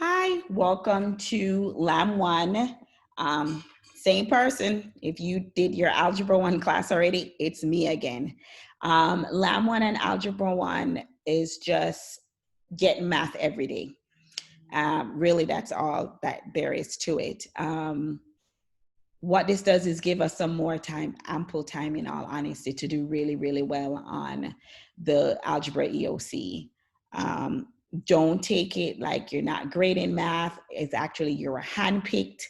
Hi, welcome to LAM 1. Same person. If you did your Algebra 1 class already, it's me again. LAM 1 and Algebra 1 is just getting math every day. Really, that's all that there is to it. What this does is give us some more time, ample time in all honesty, to do really, really well on the Algebra EOC. Don't take it like you're not great in math. It's actually you're handpicked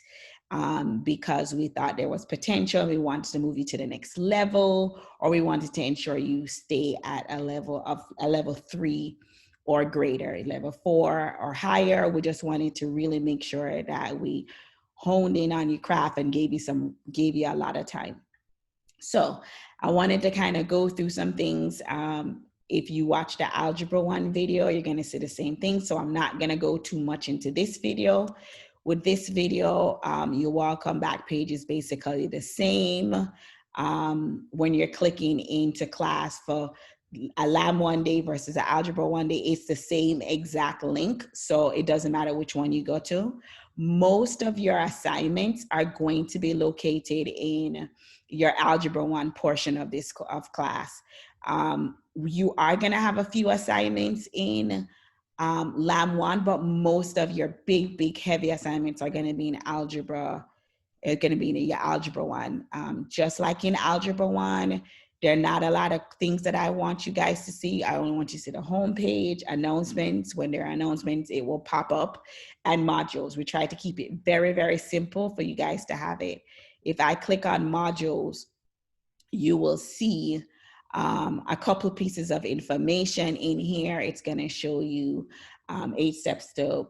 because we thought there was potential. We wanted to move you to the next level, or we wanted to ensure you stay at a level 3 or greater, level 4 or higher. We just wanted to really make sure that we honed in on your craft and gave you a lot of time. So I wanted to kind of go through some things. If you watch the Algebra 1 video, you're going to see the same thing. So I'm not going to go too much into this video. With this video, your welcome back page is basically the same. When you're clicking into class for a LAM 1 day versus an Algebra 1 day, it's the same exact link. So it doesn't matter which one you go to. Most of your assignments are going to be located in your Algebra 1 portion of this class. You are going to have a few assignments in LAM 1, but most of your big, heavy assignments are going to be in Algebra. It's going to be in your Algebra 1. Just like in Algebra 1, there are not a lot of things that I want you guys to see. I only want you to see the homepage, announcements. When there are announcements, it will pop up, and modules. We try to keep it very, very simple for you guys to have it. If I click on modules, you will see a couple pieces of information in here. It's going to show you 8 steps to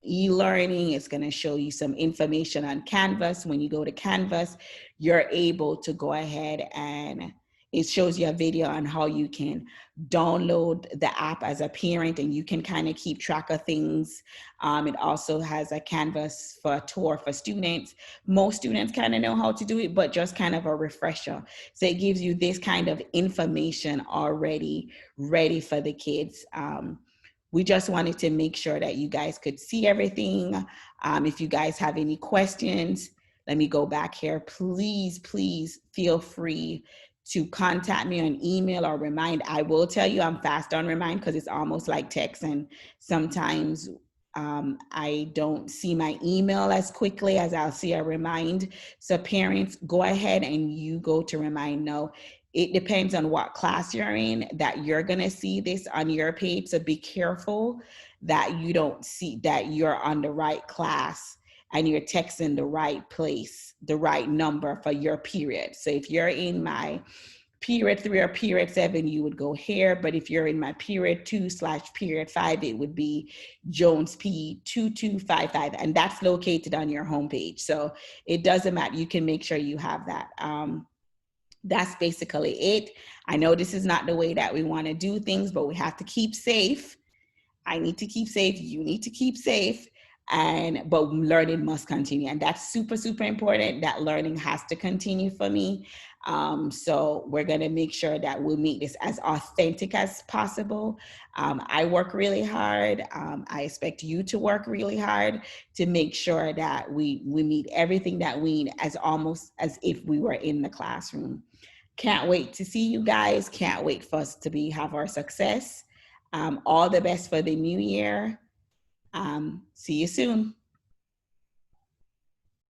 e-learning. It's going to show you some information on Canvas. When you go to Canvas, you're able to go ahead and it shows you a video on how you can download the app as a parent, and you can kind of keep track of things. It also has a Canvas for a tour for students. Most students kind of know how to do it, but just kind of a refresher. So it gives you this kind of information already ready for the kids. We just wanted to make sure that you guys could see everything. If you guys have any questions, let me go back here. Please feel free to contact me on email or Remind. I will tell you I'm fast on Remind because it's almost like text, and sometimes I don't see my email as quickly as I'll see a Remind. So parents, go ahead and you go to Remind now. It depends on what class you're in that you're going to see this on your page. So be careful that you don't see that you're on the right class and you're texting the right place, the right number for your period. So if you're in my period 3 or period 7, you would go here. But if you're in my period 2/period 5, it would be Jones P 2255. And that's located on your homepage. So it doesn't matter. You can make sure you have that. That's basically it. I know this is not the way that we want to do things, but we have to keep safe. I need to keep safe. You need to keep safe. But learning must continue. And that's super, super important. That learning has to continue for me. So we're going to make sure that we'll make this as authentic as possible. I work really hard. I expect you to work really hard to make sure that we meet everything that we need as almost as if we were in the classroom. Can't wait to see you guys. Can't wait for us to have our success. All the best for the new year. See you soon.